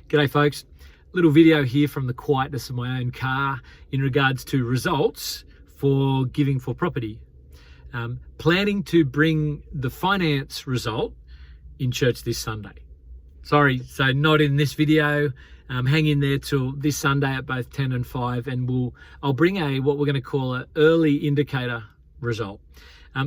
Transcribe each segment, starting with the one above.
G'day folks, little video here from the quietness of my own car in regards to results for giving for property. Planning to bring the finance result in church this Sunday. Sorry, so not in this video. Hang in there till this Sunday at both 10 and 5 and I'll bring what we're going to call an early indicator result.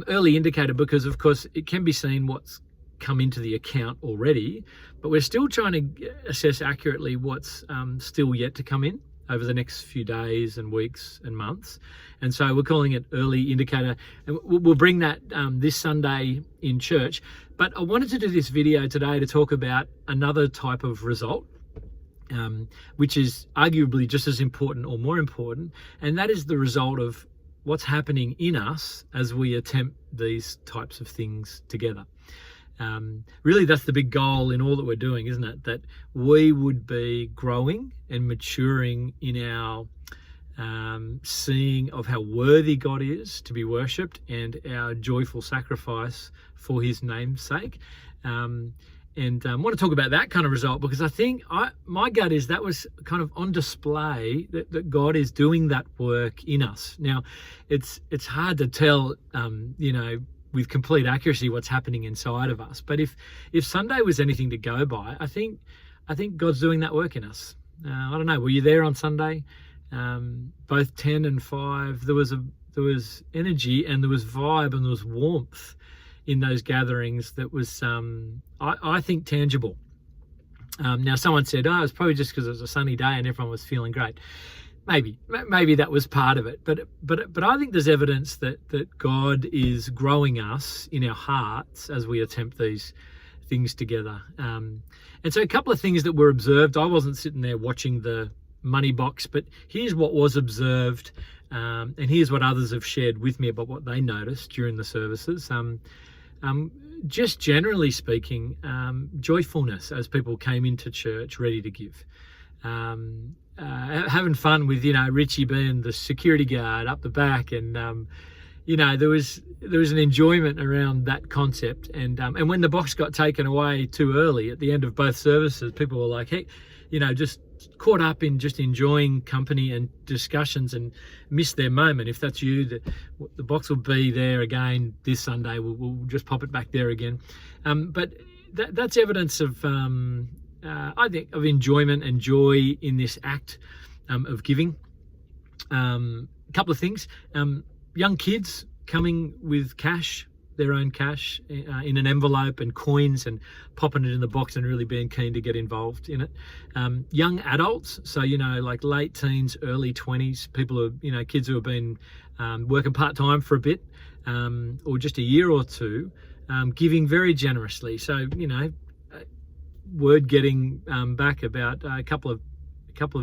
Early indicator because of course it can be seen what's come into the account already, but we're still trying to assess accurately what's still yet to come in over the next few days and weeks and months. And so we're calling it early indicator, and we'll bring that this Sunday in church. But I wanted to do this video today to talk about another type of result, which is arguably just as important or more important, and that is the result of what's happening in us as we attempt these types of things together. Really, that's the big goal in all that we're doing, isn't it? That we would be growing and maturing in our seeing of how worthy God is to be worshipped and our joyful sacrifice for his name's sake. And I want to talk about that kind of result because I think my gut is that was kind of on display, that God is doing that work in us. Now, it's hard to tell, with complete accuracy what's happening inside of us. But if Sunday was anything to go by, I think God's doing that work in us. I don't know, were you there on Sunday? Both 10 and 5, there was energy and there was vibe and there was warmth in those gatherings that was, I think, tangible. Now, someone said, it was probably just because it was a sunny day and everyone was feeling great. Maybe that was part of it, but I think there's evidence that God is growing us in our hearts as we attempt these things together. And so a couple of things that were observed. I wasn't sitting there watching the money box, but here's what was observed, and here's what others have shared with me about what they noticed during the services. Just generally speaking, joyfulness as people came into church ready to give. Having fun with Richie being the security guard up the back, and there was an enjoyment around that concept, and when the box got taken away too early at the end of both services, people were like, hey, just caught up in just enjoying company and discussions and missed their moment. If that's you, the box will be there again this Sunday. We'll just pop it back there again, but that's evidence of I think of enjoyment and joy in this act of giving. A couple of things. Young kids coming with cash, their own cash, in an envelope and coins, and popping it in the box and really being keen to get involved in it. Young adults, so like late teens, early 20s, people who kids who have been working part-time for a bit, or just a year or two, giving very generously. So word getting back about a couple of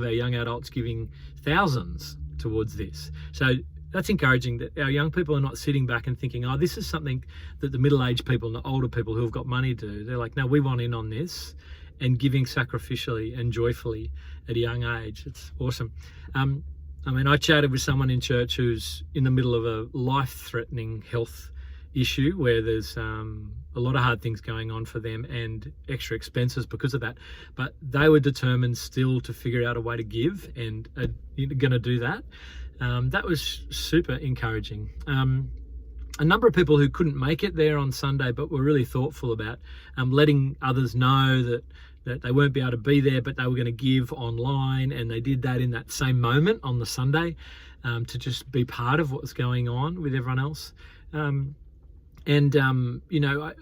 our young adults giving thousands towards this. So that's encouraging that our young people are not sitting back and thinking, oh, this is something that the middle-aged people and the older people who have got money do. They're like, no, we want in on this, and giving sacrificially and joyfully at a young age. It's awesome. I chatted with someone in church who's in the middle of a life-threatening health issue where there's a lot of hard things going on for them and extra expenses because of that, but they were determined still to figure out a way to give and are going to do that. That was super encouraging. A number of people who couldn't make it there on Sunday but were really thoughtful about letting others know that they won't be able to be there, but they were going to give online, and they did that in that same moment on the Sunday to just be part of what was going on with everyone else. And a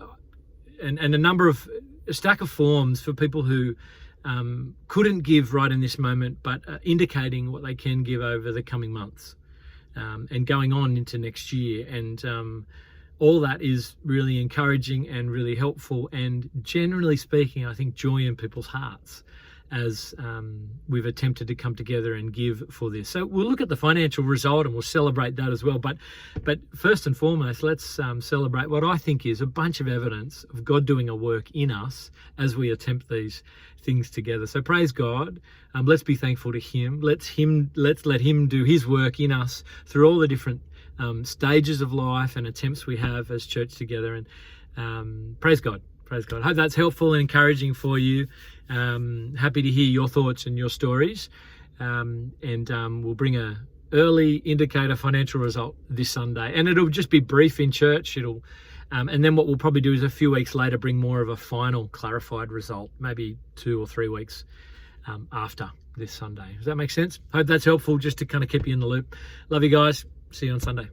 stack of forms for people who couldn't give right in this moment, but indicating what they can give over the coming months and going on into next year. And all that is really encouraging and really helpful, and generally speaking, I think joy in people's hearts as we've attempted to come together and give for this. So we'll look at the financial result and we'll celebrate that as well. But first and foremost, let's celebrate what I think is a bunch of evidence of God doing a work in us as we attempt these things together. So praise God. Let's be thankful to him. Let's let him do his work in us through all the different stages of life and attempts we have as church together. And praise God. Praise God. Hope that's helpful and encouraging for you. Happy to hear your thoughts and your stories. We'll bring a early indicator financial result this Sunday, and it'll just be brief in church. And then what we'll probably do is a few weeks later bring more of a final clarified result, maybe 2 or 3 weeks after this Sunday. Does that make sense? Hope that's helpful, just to kind of keep you in the loop. Love you guys. See you on Sunday.